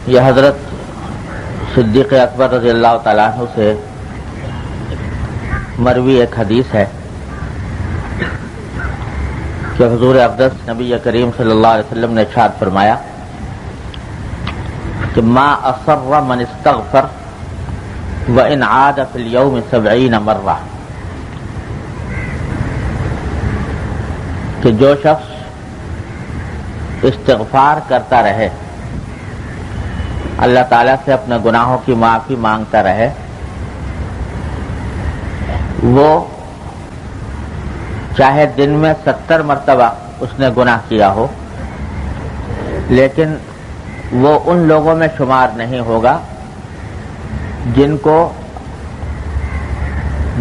یہ حضرت صدیق اکبر رضی اللہ تعالیٰ عنہ سے مروی ایک حدیث ہے کہ حضور اقدس نبی کریم صلی اللہ علیہ وسلم نے ارشاد فرمایا کہ ما اصر من استغفر وان عاد فی اليوم 70 مرہ، کہ جو شخص استغفار کرتا رہے، اللہ تعالیٰ سے اپنے گناہوں کی معافی مانگتا رہے، وہ چاہے دن میں 70 مرتبہ اس نے گناہ کیا ہو، لیکن وہ ان لوگوں میں شمار نہیں ہوگا جن کو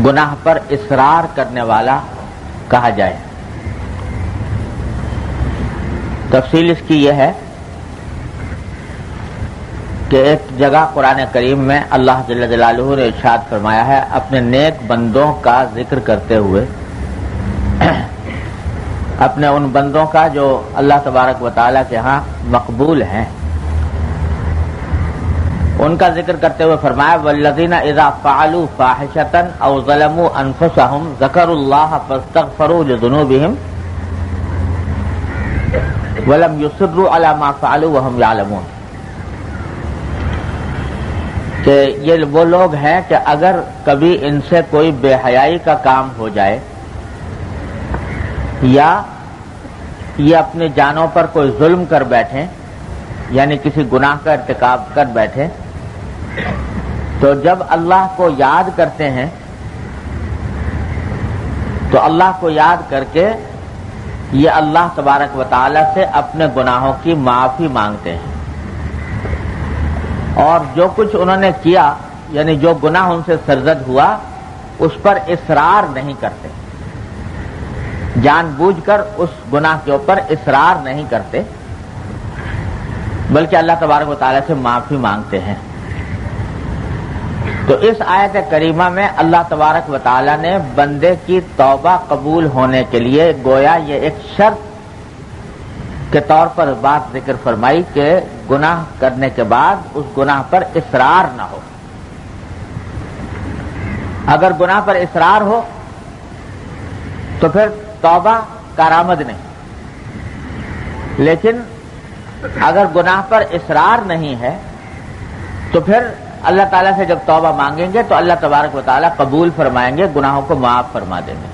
گناہ پر اصرار کرنے والا کہا جائے۔ تفصیل اس کی یہ ہے کہ ایک جگہ قرآن کریم میں اللہ جل جلالہ نے ارشاد فرمایا ہے اپنے نیک بندوں کا ذکر کرتے ہوئے، اپنے ان بندوں کا جو اللہ تبارک و تعالیٰ کے ہاں مقبول ہیں، ان کا ذکر کرتے ہوئے فرمایا والذین اذا فعلوا فاحشة او ظلموا انفسهم ذکروا اللہ فاستغفروا لذنوبهم ولم يصروا على ما فعلوا وهم يعلمون، کہ یہ وہ لوگ ہیں کہ اگر کبھی ان سے کوئی بے حیائی کا کام ہو جائے یا یہ اپنی جانوں پر کوئی ظلم کر بیٹھیں، یعنی کسی گناہ کا ارتکاب کر بیٹھیں، تو جب اللہ کو یاد کرتے ہیں تو اللہ کو یاد کر کے یہ اللہ تبارک و تعالی سے اپنے گناہوں کی معافی مانگتے ہیں، اور جو کچھ انہوں نے کیا یعنی جو گناہ ان سے سرزد ہوا اس پر اصرار نہیں کرتے، جان بوجھ کر اس گناہ کے اوپر اصرار نہیں کرتے، بلکہ اللہ تبارک و تعالی سے معافی مانگتے ہیں۔ تو اس آیت کریمہ میں اللہ تبارک و تعالی نے بندے کی توبہ قبول ہونے کے لیے گویا یہ ایک شرط کے طور پر بات ذکر فرمائی کہ گناہ کرنے کے بعد اس گناہ پر اصرار نہ ہو۔ اگر گناہ پر اصرار ہو تو پھر توبہ کارآمد نہیں، لیکن اگر گناہ پر اصرار نہیں ہے تو پھر اللہ تعالیٰ سے جب توبہ مانگیں گے تو اللہ تبارک و تعالیٰ قبول فرمائیں گے، گناہوں کو معاف فرما دیں گے۔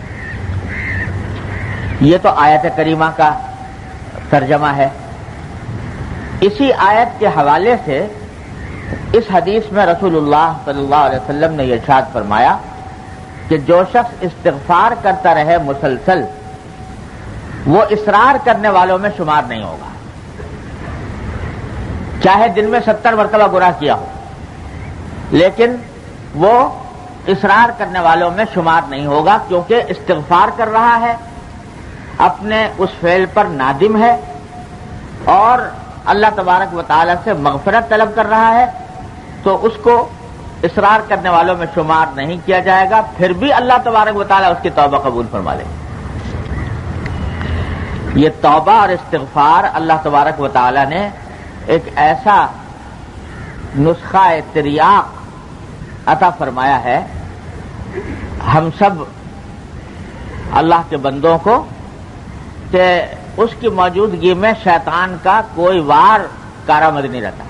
یہ تو آیت کریمہ کا ترجمہ ہے۔ اسی آیت کے حوالے سے اس حدیث میں رسول اللہ صلی اللہ علیہ وسلم نے یہ ارشاد فرمایا کہ جو شخص استغفار کرتا رہے مسلسل وہ اصرار کرنے والوں میں شمار نہیں ہوگا، چاہے دن میں 70 مرتبہ گناہ کیا ہو، لیکن وہ اصرار کرنے والوں میں شمار نہیں ہوگا، کیونکہ استغفار کر رہا ہے، اپنے اس فعل پر نادم ہے اور اللہ تبارک و تعالی سے مغفرت طلب کر رہا ہے، تو اس کو اصرار کرنے والوں میں شمار نہیں کیا جائے گا، پھر بھی اللہ تبارک و تعالی اس کی توبہ قبول فرما لے گا۔ یہ توبہ اور استغفار اللہ تبارک و تعالی نے ایک ایسا نسخہ تریاق عطا فرمایا ہے ہم سب اللہ کے بندوں کو کہ اس کی موجودگی میں شیطان کا کوئی وار کارآمد نہیں رہتا۔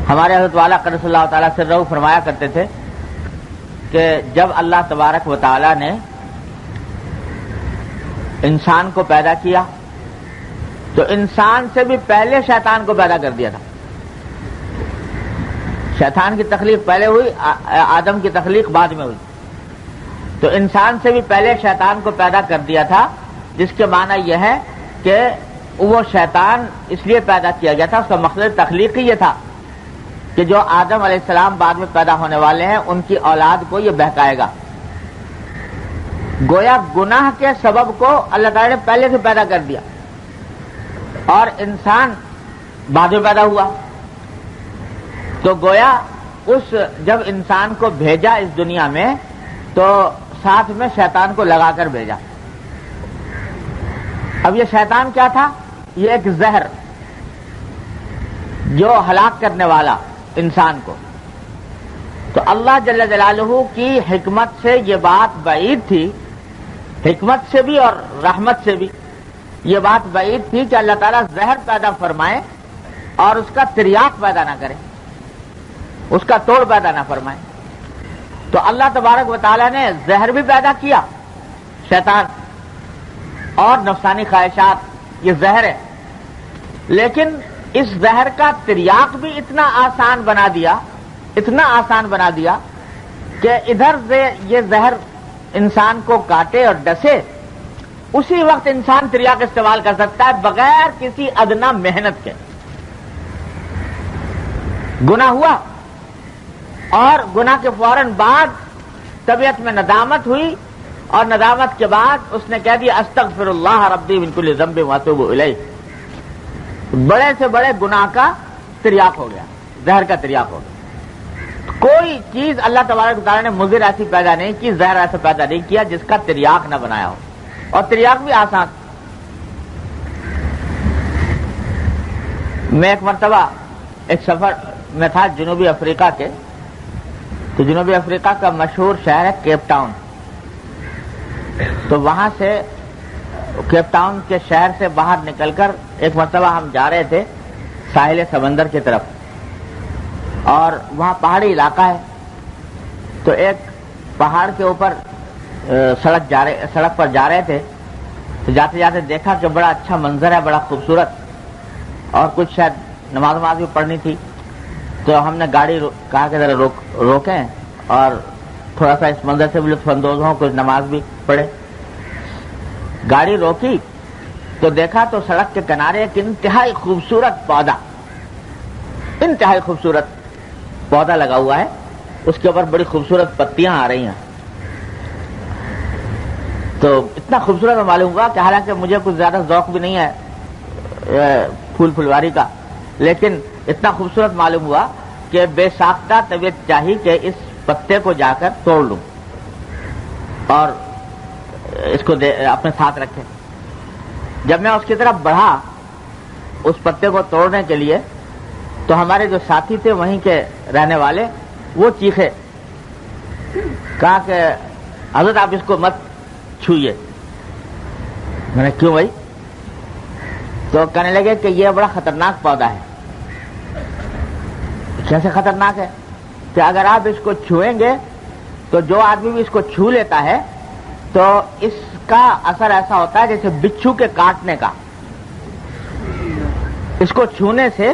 ہمارے حضرت والا قدس اللہ تعالیٰ سرہ فرمایا کرتے تھے کہ جب اللہ تبارک و تعالیٰ نے انسان کو پیدا کیا تو انسان سے بھی پہلے شیطان کو پیدا کر دیا تھا۔ شیطان کی تخلیق پہلے ہوئی، آدم کی تخلیق بعد میں ہوئی، تو انسان سے بھی پہلے شیطان کو پیدا کر دیا تھا، جس کے معنی یہ ہے کہ وہ شیطان اس لیے پیدا کیا گیا تھا، اس کا مقصد تخلیقی یہ تھا کہ جو آدم علیہ السلام بعد میں پیدا ہونے والے ہیں ان کی اولاد کو یہ بہکائے گا۔ گویا گناہ کے سبب کو اللہ تعالی نے پہلے سے پیدا کر دیا اور انسان بعد میں پیدا ہوا، تو گویا اس جب انسان کو بھیجا اس دنیا میں تو ساتھ میں شیطان کو لگا کر بھیجا۔ اب یہ شیطان کیا تھا؟ یہ ایک زہر جو ہلاک کرنے والا انسان کو. تو اللہ جل جلالہ کی حکمت سے یہ بات بعید تھی، حکمت سے بھی اور رحمت سے بھی یہ بات بعید تھی کہ اللہ تعالیٰ زہر پیدا فرمائے اور اس کا تریاق پیدا نہ کرے، اس کا توڑ پیدا نہ فرمائے. تو اللہ تبارک و تعالیٰ نے زہر بھی پیدا کیا، شیطان اور نفسانی خواہشات، یہ زہر ہے، لیکن اس زہر کا تریاق بھی اتنا آسان بنا دیا، اتنا آسان بنا دیا کہ ادھر سے یہ زہر انسان کو کاٹے اور ڈسے، اسی وقت انسان تریاق استعمال کر سکتا ہے بغیر کسی ادنا محنت کے. گناہ ہوا اور گناہ کے فوراً بعد طبیعت میں ندامت ہوئی، اور ندامت کے بعد اس نے کہہ دیا استغفر اللہ ربی من کل ذنب واتوب الیہ. بڑے سے بڑے گناہ کا تریاق ہو گیا، زہر کا تریاق ہو گیا. کوئی چیز اللہ تبارک و تعالیٰ نے مضر ایسی پیدا نہیں کی، زہر ایسا پیدا نہیں کیا جس کا تریاق نہ بنایا ہو، اور تریاق بھی آسان. میں ایک مرتبہ ایک سفر میں تھا جنوبی افریقہ کے، تو جنوبی افریقہ کا مشہور شہر ہے کیپ ٹاؤن. تو وہاں سے کیپ ٹاؤن کے شہر سے باہر نکل کر ایک مرتبہ ہم جا رہے تھے ساحل سمندر کی طرف، اور وہاں پہاڑی علاقہ ہے. تو ایک پہاڑ کے اوپر سڑک پر جا رہے تھے، تو جاتے جاتے دیکھا کہ بڑا اچھا منظر ہے، بڑا خوبصورت، اور کچھ شاید نماز بھی پڑھنی تھی. تو ہم نے گاڑی کہا کہ ذرا روکیں اور تھوڑا سا اس منظر سے بھی لطف اندوز ہوں، کچھ نماز بھی پڑھے. گاڑی روکی تو دیکھا تو سڑک کے کنارے ایک انتہائی خوبصورت پودا، انتہائی خوبصورت پودا لگا ہوا ہے، اس کے اوپر بڑی خوبصورت پتیاں آ رہی ہیں. تو اتنا خوبصورت معلوم ہوا کہ حالانکہ مجھے کچھ زیادہ ذوق بھی نہیں ہے پھول پھلواری کا، لیکن اتنا خوبصورت معلوم ہوا کہ بے ساختہ طبیعت چاہی کہ اس پتے کو جا کر توڑ لوں اور اس کو اپنے ساتھ رکھے. جب میں اس کی طرف بڑھا اس پتے کو توڑنے کے لیے، تو ہمارے جو ساتھی تھے وہیں کے رہنے والے، وہ چیخے، کہا کہ حضرت آپ اس کو مت چھوئیے. میں نے کیوں بھائی؟ تو کہنے لگے کہ یہ بڑا خطرناک پودا ہے. کیسے خطرناک ہے؟ کہ اگر آپ اس کو چھوئیں گے تو جو آدمی بھی اس کو چھو لیتا ہے تو اس کا اثر ایسا ہوتا ہے جیسے بچھو کے کاٹنے کا. اس کو چھونے سے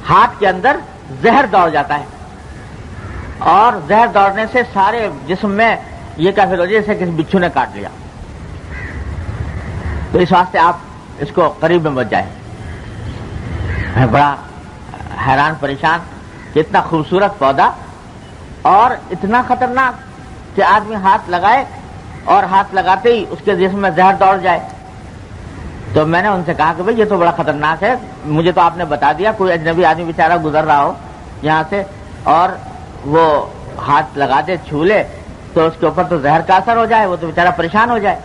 ہاتھ کے اندر زہر دوڑ جاتا ہے، اور زہر دوڑنے سے سارے جسم میں یہ کیفیت ہو جیسے کسی بچھو نے کاٹ لیا. تو اس واسطے آپ اس کو قریب میں مت جائیں. میں بڑا حیران پریشان کہ اتنا خوبصورت پودا اور اتنا خطرناک کہ آدمی ہاتھ لگائے اور ہاتھ لگاتے ہی اس کے جسم میں زہر دوڑ جائے. تو میں نے ان سے کہا کہ بھئی یہ تو بڑا خطرناک ہے، مجھے تو آپ نے بتا دیا، کوئی اجنبی آدمی بیچارہ گزر رہا ہو یہاں سے اور وہ ہاتھ لگا دے، چھو لے، تو اس کے اوپر تو زہر کا اثر ہو جائے، وہ تو بیچارہ پریشان ہو جائے.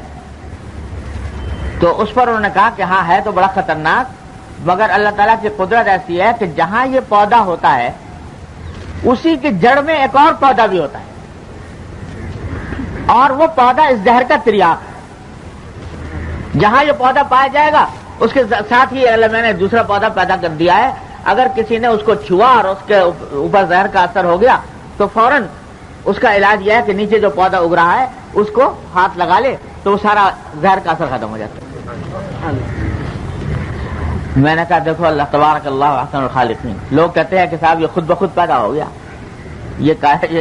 تو اس پر انہوں نے کہا کہ ہاں ہے تو بڑا خطرناک، مگر اللہ تعالیٰ کی قدرت ایسی ہے کہ جہاں یہ پودا ہوتا ہے اسی کی جڑ میں ایک اور پودا بھی ہوتا ہے، اور وہ پودا اس زہر کا تریاق ہے. جہاں یہ پودا پایا جائے گا اس کے ساتھ ہی اللہ میں نے دوسرا پودا پیدا کر دیا ہے. اگر کسی نے اس کو چھوا اور اس کے اوپر زہر کا اثر ہو گیا تو فوراً اس کا علاج یہ ہے کہ نیچے جو پودا اگ رہا ہے اس کو ہاتھ لگا لے تو وہ سارا زہر کا اثر ختم ہو جاتا ہے. میں نے کہا دیکھو اللہ تبارک اللہ احسن الخالقین. لوگ کہتے ہیں کہ صاحب یہ خود بخود پیدا ہو گیا، یہ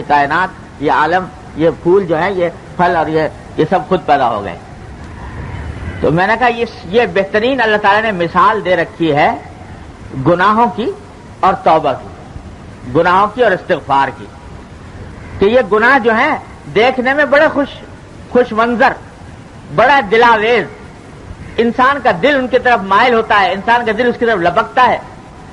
کائنات، یہ عالم، یہ پھول جو ہے، یہ پھل اور یہ سب خود پیدا ہو گئے. تو میں نے کہا یہ بہترین اللہ تعالیٰ نے مثال دے رکھی ہے گناہوں کی اور توبہ کی، گناہوں کی اور استغفار کی، کہ یہ گناہ جو ہیں دیکھنے میں بڑے خوش منظر، بڑا دلاویز، انسان کا دل ان کی طرف مائل ہوتا ہے، انسان کا دل اس کی طرف لپکتا ہے،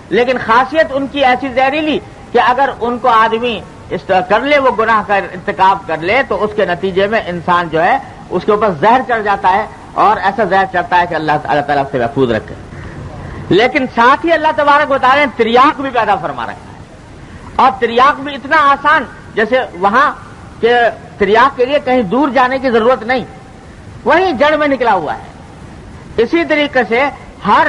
لیکن خاصیت ان کی ایسی زہریلی کہ اگر ان کو آدمی کر لے، وہ گناہ کا ارتکاب کر لے، تو اس کے نتیجے میں انسان جو ہے اس کے اوپر زہر چڑھ جاتا ہے، اور ایسا زہر چڑھتا ہے کہ اللہ تعالیٰ سے محفوظ رکھے. لیکن ساتھ ہی اللہ تبارک و تعالیٰ نے تریاق بھی پیدا فرما رکھا ہے، اور تریاق بھی اتنا آسان، جیسے وہاں کہ تریاق کے لیے کہیں دور جانے کی ضرورت نہیں، وہیں جڑ میں نکلا ہوا ہے۔ اسی طریقے سے ہر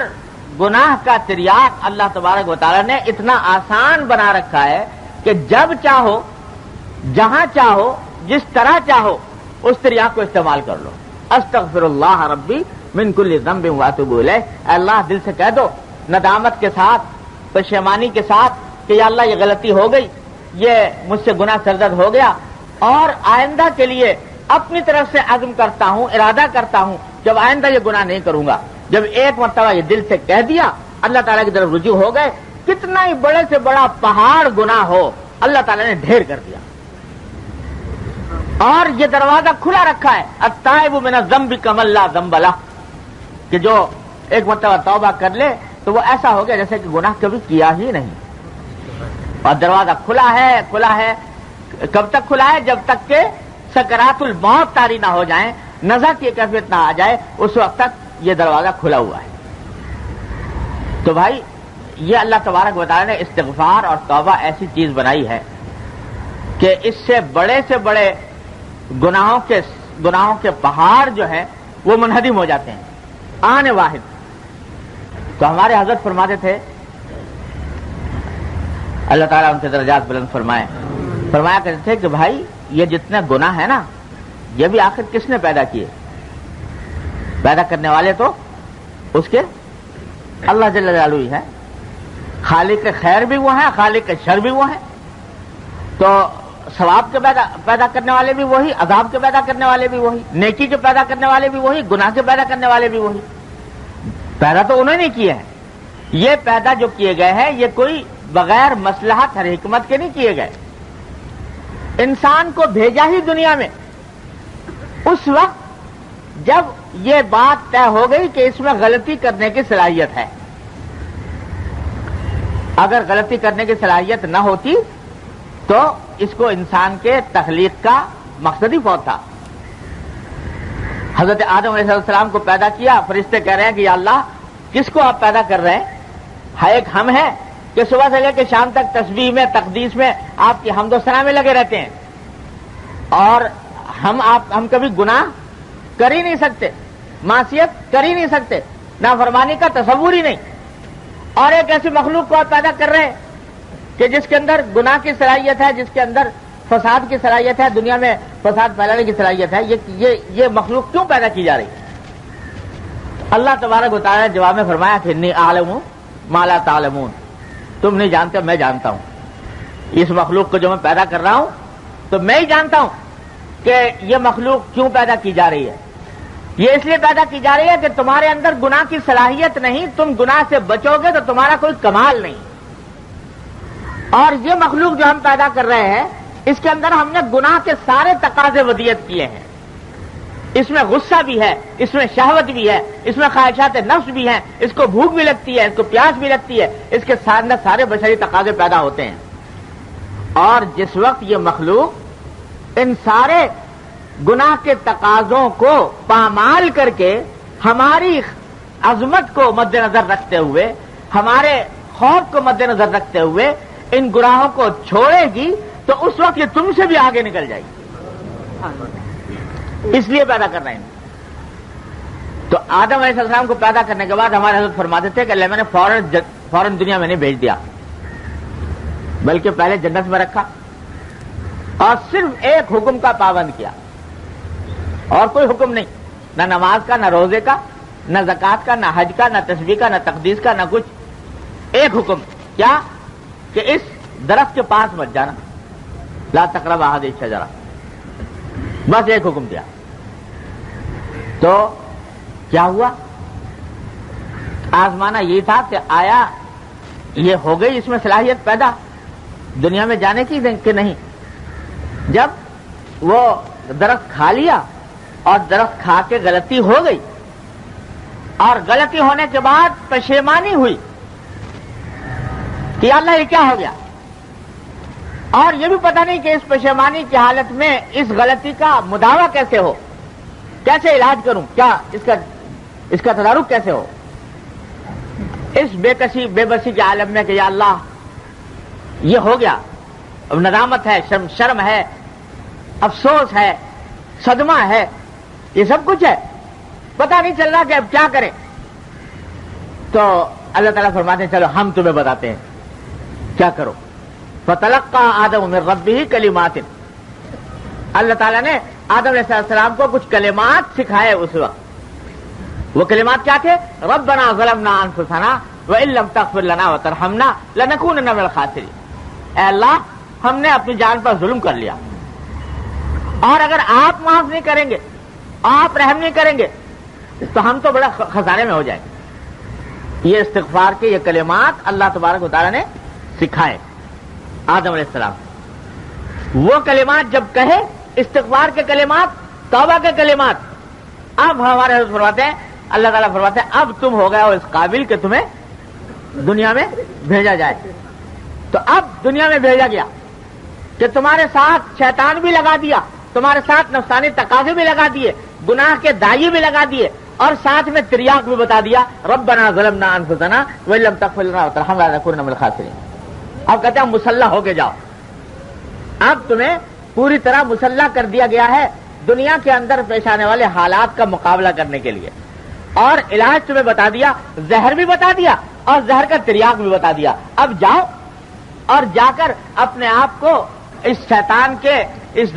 گناہ کا تریاق اللہ تبارک و تعالیٰ نے اتنا آسان بنا رکھا ہے کہ جب چاہو، جہاں چاہو، جس طرح چاہو اس تریاق کو استعمال کر لو۔ استغفر اللہ ربی من کل ذنب واتوب الیہ، اللہ دل سے کہہ دو، ندامت کے ساتھ، پشیمانی کے ساتھ کہ یا اللہ یہ غلطی ہو گئی، یہ مجھ سے گناہ سرزد ہو گیا، اور آئندہ کے لیے اپنی طرف سے عزم کرتا ہوں، ارادہ کرتا ہوں جب آئندہ یہ گناہ نہیں کروں گا۔ جب ایک مرتبہ یہ دل سے کہہ دیا، اللہ تعالیٰ کی طرف رجوع ہو گئے، کتنا ہی بڑے سے بڑا پہاڑ گناہ ہو اللہ تعالیٰ نے ڈھیر کر دیا۔ اور یہ دروازہ کھلا رکھا ہے، التائب من الذنب کمن لا ذنب لہ، کہ جو ایک مرتبہ توبہ کر لے تو وہ ایسا ہو گیا جیسے کہ گناہ کبھی کیا ہی نہیں۔ اور دروازہ کھلا ہے، کھلا ہے، کب تک کھلا ہے؟ جب تک کہ سکرات الموت طاری نہ ہو جائیں، نزع کی کیفیت نہ آ جائے، اس وقت تک یہ دروازہ کھلا ہوا ہے۔ تو بھائی یہ اللہ تبارک و تعالیٰ نے استغفار اور توبہ ایسی چیز بنائی ہے کہ اس سے بڑے گناہوں کے پہاڑ جو ہے وہ منہدم ہو جاتے ہیں آن واحد۔ تو ہمارے حضرت فرماتے تھے، اللہ تعالیٰ ان کے درجات بلند فرمایا کرتے تھے کہ بھائی یہ جتنے گناہ ہیں نا، یہ بھی آخر کس نے پیدا کیے؟ پیدا کرنے والے تو اس کے اللہ جل جلالہ ہی ہے۔ خالق خیر بھی وہ ہیں، خالق شر بھی وہ ہیں۔ تو ثواب کے پیدا کرنے والے بھی وہی، عذاب کے پیدا کرنے والے بھی وہی، نیکی کے پیدا کرنے والے بھی وہی، گناہ کے پیدا کرنے والے بھی وہی۔ پیدا تو انہوں نے کیے ہیں۔ یہ پیدا جو کیے گئے ہیں یہ کوئی بغیر مصلحت اور حکمت کے نہیں کیے گئے۔ انسان کو بھیجا ہی دنیا میں اس وقت جب یہ بات طے ہو گئی کہ اس میں غلطی کرنے کی صلاحیت ہے۔ اگر غلطی کرنے کی صلاحیت نہ ہوتی تو اس کو انسان کے تخلیق کا مقصد ہی فوت تھا۔ حضرت آدم علیہ السلام کو پیدا کیا، فرشتے کہہ رہے ہیں کہ یا اللہ کس کو آپ پیدا کر رہے ہیں؟ ایک ہم ہیں کہ صبح سے لے کے شام تک تسبیح میں، تقدیس میں، آپ کی حمد و ثنا میں لگے رہتے ہیں، اور ہم کبھی گناہ کر ہی نہیں سکتے، معصیت کر ہی نہیں سکتے، نافرمانی کا تصور ہی نہیں، اور ایک ایسی مخلوق کو آپ پیدا کر رہے ہیں کہ جس کے اندر گناہ کی صلاحیت ہے، جس کے اندر فساد کی صلاحیت ہے، دنیا میں فساد پھیلانے کی صلاحیت ہے۔ یہ مخلوق کیوں پیدا کی جا رہی ہے؟ اللہ تبارک و تعالیٰ نے جواب میں فرمایا کہ انی اعلم ما لا تعلمون، تم نہیں جانتے، میں جانتا ہوں۔ اس مخلوق کو جو میں پیدا کر رہا ہوں تو میں ہی جانتا ہوں کہ یہ مخلوق کیوں پیدا کی جا رہی ہے۔ یہ اس لیے پیدا کی جا رہی ہے کہ تمہارے اندر گناہ کی صلاحیت نہیں، تم گناہ سے بچو گے تو تمہارا کوئی کمال نہیں۔ اور یہ مخلوق جو ہم پیدا کر رہے ہیں اس کے اندر ہم نے گناہ کے سارے تقاضے ودیت کیے ہیں۔ اس میں غصہ بھی ہے، اس میں شہوت بھی ہے، اس میں خواہشات نفس بھی ہیں، اس کو بھوک بھی لگتی ہے، اس کو پیاس بھی لگتی ہے، اس کے اندر سارے بشری تقاضے پیدا ہوتے ہیں۔ اور جس وقت یہ مخلوق ان سارے گناہ کے تقاضوں کو پامال کر کے ہماری عظمت کو مد نظر رکھتے ہوئے، ہمارے خوف کو مد نظر رکھتے ہوئے ان گناہوں کو چھوڑے گی تو اس وقت یہ تم سے بھی آگے نکل جائے گی۔ اس لیے پیدا کر رہے ہیں۔ تو آدم علیہ السلام کو پیدا کرنے کے بعد ہمارے حضرت فرماتے تھے کہ اللہ میں نے فوراً دنیا میں نہیں بھیج دیا، بلکہ پہلے جنت میں رکھا اور صرف ایک حکم کا پابند کیا، اور کوئی حکم نہیں، نہ نماز کا، نہ روزے کا، نہ زکوٰۃ کا، نہ حج کا، نہ تسبیح کا، نہ تقدیس کا، نہ کچھ۔ ایک حکم کیا کہ اس درخت کے پاس مت جانا، لا تقربوا هذه الشجرة، بس ایک حکم دیا۔ تو کیا ہوا؟ آزمانا یہ تھا کہ آیا یہ ہو گئی اس میں صلاحیت پیدا دنیا میں جانے کی کہ نہیں۔ جب وہ درخت کھا لیا اور درخت کھا کے غلطی ہو گئی، اور غلطی ہونے کے بعد پشیمانی ہوئی کہ اللہ یہ کیا ہو گیا، اور یہ بھی پتہ نہیں کہ اس پشیمانی کی حالت میں اس غلطی کا مداوع کیسے ہو، کیسے علاج کروں، کیا اس کا تدارک کیسے ہو۔ اس بے بسی کے عالم میں کہ یا اللہ یہ ہو گیا، اب ندامت ہے، شرم ہے، افسوس ہے، صدمہ ہے، یہ سب کچھ ہے، پتہ نہیں چل رہا کہ اب کیا کریں. تو اللہ تعالیٰ فرماتے ہیں چلو ہم تمہیں بتاتے ہیں کیا کرو. فتلقى آدم من ربه کلمات، اللہ تعالیٰ نے آدم علیہ السلام کو کچھ کلمات سکھائے اس وقت. وہ کلمات کیا تھے؟ ربنا ظلمنا انفسنا وان لم تغفر لنا وترحمنا لنكونن من الخاسرین. اے اللہ ہم نے اپنی جان پر ظلم کر لیا، اور اگر آپ معاف نہیں کریں گے، آپ رحم نہیں کریں گے تو ہم تو بڑا خسارے میں ہو جائیں گے. یہ استغفار کے یہ کلمات اللہ تبارک و تعالیٰ نے سکھائے آدم علیہ السلام. وہ کلمات جب کہے، استغفار کے کلمات، توبہ کے کلمات، اب ہمارے حضرت فرماتے ہیں، اللہ تعالیٰ فرماتے ہیں اب تم ہو گئے ہو اس قابل کہ تمہیں دنیا میں بھیجا جائے. تو اب دنیا میں بھیجا گیا کہ تمہارے ساتھ شیطان بھی لگا دیا، تمہارے ساتھ نفسانی تقاضے بھی لگا دیے، گناہ کے دائی بھی لگا دیے، اور ساتھ میں تریاق بھی بتا دیا ربنا ظلمنا انفسنا وان لم تغفر لنا وترحمنا لنكونن من الخاسرین. اب کہتے ہیں مسلح ہو کے جاؤ، اب تمہیں پوری طرح مسلح کر دیا گیا ہے دنیا کے اندر پیش آنے والے حالات کا مقابلہ کرنے کے لیے، اور علاج تمہیں بتا دیا، زہر بھی بتا دیا اور زہر کا تریاق بھی بتا دیا. اب جاؤ اور جا کر اپنے آپ کو اس شیطان کے اس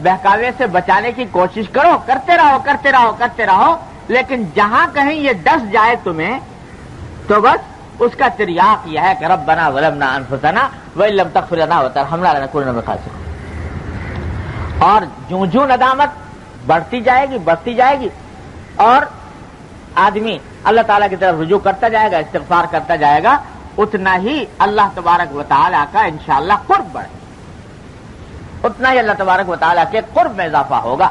بہکاوے سے بچانے کی کوشش کرو، کرتے رہو کرتے رہو کرتے رہو، لیکن جہاں کہیں یہ ڈس جائے تمہیں تو بس اس کا تریاق یہ ہے کہ ربنا ظلمنا انفسنا وان لم تغفر لنا وترحمنا لنكونن من الخاسرین. اور جوں ندامت بڑھتی جائے گی اور آدمی اللہ تعالیٰ کی طرف رجوع کرتا جائے گا، استغفار کرتا جائے گا، اتنا ہی اللہ تبارک و تعالیٰ کا انشاءاللہ قرب بڑھے، اتنا ہی اللہ تبارک و تعالیٰ کے قرب میں اضافہ ہوگا.